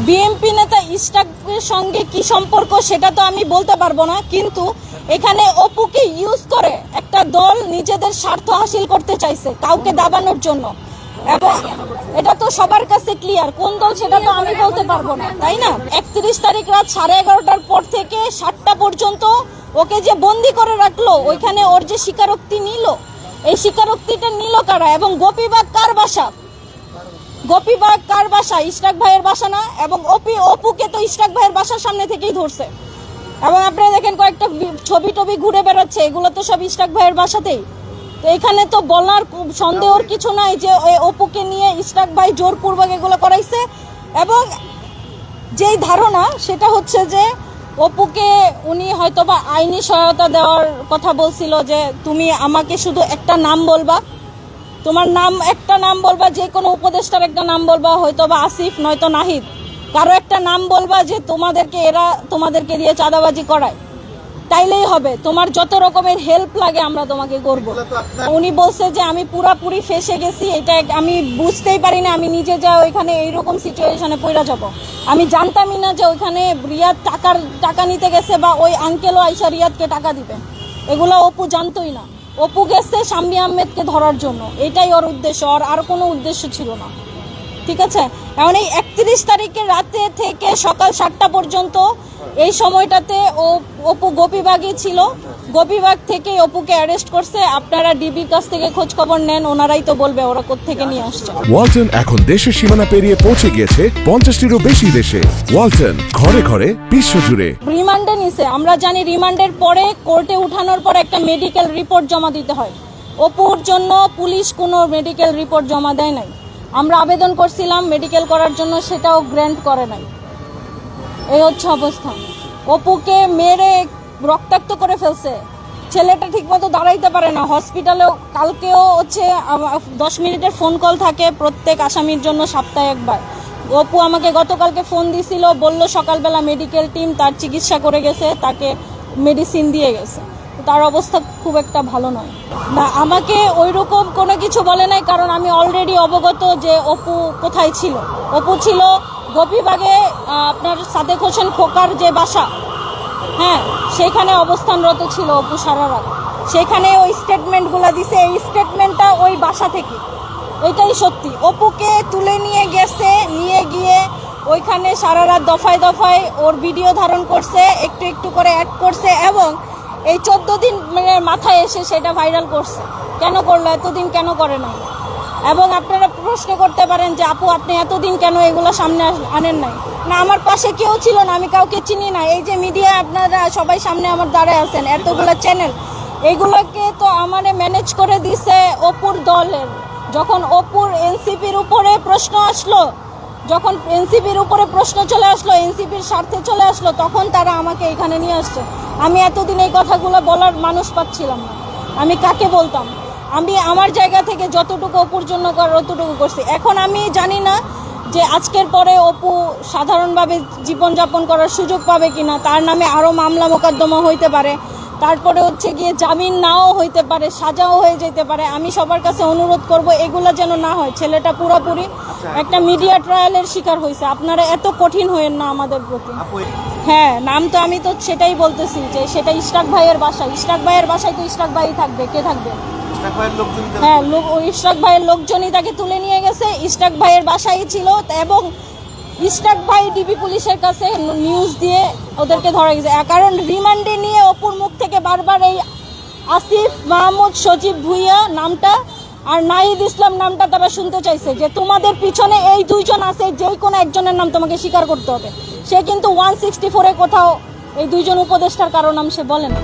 BNP নেতা ইশরাকের সঙ্গে কি সম্পর্ক সেটা তো আমি বলতে পারবো না, কিন্তু এখানে অপুকে ইউজ করে একটা দল নিজেদের স্বার্থ হাসিল করতে চাইছে কাউকে দাবানোর জন্য, এবং এটা তো সবার কাছে ক্লিয়ার। কোন দল সেটা তো আমি বলতে পারবো না, তাই না? 31 তারিখ রাত 11:30টার পর থেকে 7টা পর্যন্ত ওকে যে বন্দি করে রাখলো, ওইখানে ওর যে স্বীকারোক্তি নিল, এই স্বীকারোক্তিটা নিল কারা? এবং গোপীবাগ কার বাসা? গোপীবাগ কার বাসা? ইশরাক ভাইয়ের বাসা না? এবং অপুকে তো ইশরাক ভাইয়ের বাসার সামনে থেকেই ধরছে, এবং আপনারা দেখেন কয়েকটা ছবি টবি ঘুরে বেড়াচ্ছে, এগুলো তো সব ইশরাক ভাইয়ের বাসাতেই। তো এখানে তো বলার সন্দেহর কিছু নাই যে অপুকে নিয়ে ইশরাক ভাই জোরপূর্বক এগুলো করাইছে। এবং যেই ধারণা সেটা হচ্ছে যে অপুকে উনি হয়তোবা আইনি সহায়তা দেওয়ার কথা বলছিল, যে তুমি আমাকে শুধু একটা নাম বলবা, তোমার নাম একটা নাম বলবা, যে কোনো উপদেষ্টার একটা নাম বলবা, হয়তোবা আসিফ নয়তো নাহিদ, কারো একটা নাম বলবা যে এরা তোমাদেরকে দিয়ে চাঁদাবাজি করায়, তাইলেই হবে, তোমার যত রকমের হেল্প লাগে আমরা তোমাকে করব। উনি বলছে যে আমি পুরাপুরি ফেসে গেছি, এটা আমি বুঝতেই পারি না, আমি নিজে যা ওইখানে এইরকম সিচুয়েশনে পড়া যাব। আমি জানতামই না যে ওইখানে রিয়াদ টাকা নিতে গেছে, বা ওই আঙ্কেলও আইসা রিয়াদকে টাকা দিবে, এগুলো অপু জানতোই না। অপু গেছে শাম্মী আহমেদকে ধরার জন্য, এটাই ওর উদ্দেশ্য, আর কোনো উদ্দেশ্য ছিল না। ঠিক আছে, এখন এই 31 তারিখের রাতে থেকে সকাল 7টা পর্যন্ত এই সময়টাতে অপু গোপীবাগই ছিল। গোপীবাগ থেকে অপুকে অ্যারেস্ট করছে। আপনারা ডিবির কাছ থেকে খোঁজ খবর নেন, ওনারাই তো বলবে ওরা কোত্থেকে নিয়ে আসছে। ওয়ালটন এখন দেশের সীমানা পেরিয়ে পৌঁছে গিয়েছে 50টিরও বেশি দেশে। ওয়ালটন, ঘরে ঘরে বিশ্বজুড়ে। রিমান্ডে নিছে, আমরা জানি রিমান্ডের পরে কোর্টে উঠানোর পর একটা মেডিকেল রিপোর্ট জমা দিতে হয়। অপুর জন্য পুলিশ কোনো মেডিকেল রিপোর্ট জমা দেয় নাই। আমরা আবেদন করছিলাম মেডিকেল করার জন্য, সেটাও গ্র্যান্ট করে নাই। এই হচ্ছে অবস্থা। অপুকে মেরে রক্তাক্ত করে ফেলছে, ছেলেটা ঠিকমতো দাঁড়াইতে পারে না। হসপিটালেও কালকেও হচ্ছে 10 মিনিটের ফোন কল থাকে প্রত্যেক আসামির জন্য সপ্তাহে একবার। অপু আমাকে গতকালকে ফোন দিছিল, বলল সকালবেলা মেডিকেল টিম তার চিকিৎসা করে গেছে, তাকে মেডিসিন দিয়ে গেছে, তার অবস্থা খুব একটা ভালো নয়। না, আমাকে ওইরকম কোনো কিছু বলে নাই, কারণ আমি অলরেডি অবগত যে অপু কোথায় ছিল। অপু ছিল গোপীবাগে, আপনার সাদেক হোসেন খোকার যে বাসা, হ্যাঁ, সেখানে অবস্থানরত ছিল অপু সারা রাত। সেখানে ওই স্টেটমেন্টগুলো দিছে, এই স্টেটমেন্টটা ওই বাসা থেকে, এটাই সত্যি। অপুকে তুলে নিয়ে গেছে, নিয়ে গিয়ে ওইখানে সারা রাত দফায় দফায় ওর ভিডিও ধারণ করছে, একটু একটু করে অ্যাড করছে, এবং এই 14 দিন মাথায় এসে সেটা ভাইরাল করছে। কেন করলো? এতদিন কেন করে নাই? এবং আপনারা প্রশ্ন করতে পারেন যে আপু আপনি এতদিন কেন এগুলো সামনে আনেন নাই? না, আমার পাশে কেউ ছিল না, আমি কাউকে চিনি না। এই যে মিডিয়া আপনারা সবাই সামনে আমার দাঁড়ায় আছেন, এতগুলো চ্যানেল, এইগুলোকে তো আমারে ম্যানেজ করে দিছে অপুর দলের। যখন অপুর এনসিপির উপরে প্রশ্ন আসলো, যখন এনসিপির উপরে প্রশ্ন চলে আসলো, এনসিপির স্বার্থে চলে আসলো, তখন তারা আমাকে এখানে নিয়ে আসছে। আমি এতদিন এই কথাগুলো বলার মানুষ পাচ্ছিলাম না, আমি কাকে বলতাম? আমি আমার জায়গা থেকে যতটুকু অপুর জন্য করার অতটুকু করছি। এখন আমি জানি না যে আজকের পরে অপু সাধারণভাবে জীবনযাপন করার সুযোগ পাবে কিনা, তার নামে আরও মামলা মোকদ্দমা হইতে পারে, তারপরে হচ্ছে গিয়ে জামিন নাও হইতে পারে, সাজাও হয়ে যেতে পারে। আমি সবার কাছে অনুরোধ করব এগুলো যেন না হয়। ছেলেটা পুরোপুরি একটা মিডিয়া ট্রায়ালের শিকার হয়েছে, আপনারা এত কঠিন হয়েন না আমাদের প্রতি। হ্যাঁ, নাম তো আমি তো সেটাই বলতেছি যে সেটা ইশরাক ভাইয়ের বাসা। ইশরাক ভাইয়ের বাসায় তো ইশরাক ভাই থাকবে, কে থাকবে? হ্যাঁ, ইশরাক ভাইয়ের লোকজনই তাকে তুলে নিয়ে গেছে, ইশরাক ভাইয়ের বাসায় ছিল, এবং ইশরাক ভাই ডিবি পুলিশের কাছে নিউজ দিয়ে ওদেরকে ধরা গেছে। কারণ রিমান্ডে নিয়ে অপুর মুখ থেকে বারবার এই আসিফ মাহমুদ সজীব ভুইয়া নামটা আর নাহিদ ইসলাম নামটা তারা শুনতে চাইছে, যে তোমাদের পিছনে এই দুইজন আছে, যেই কোনো একজনের নাম তোমাকে স্বীকার করতে হবে। সে কিন্তু 164-এ কোথাও এই দুইজন উপদেষ্টার কারো নাম সে বলে না।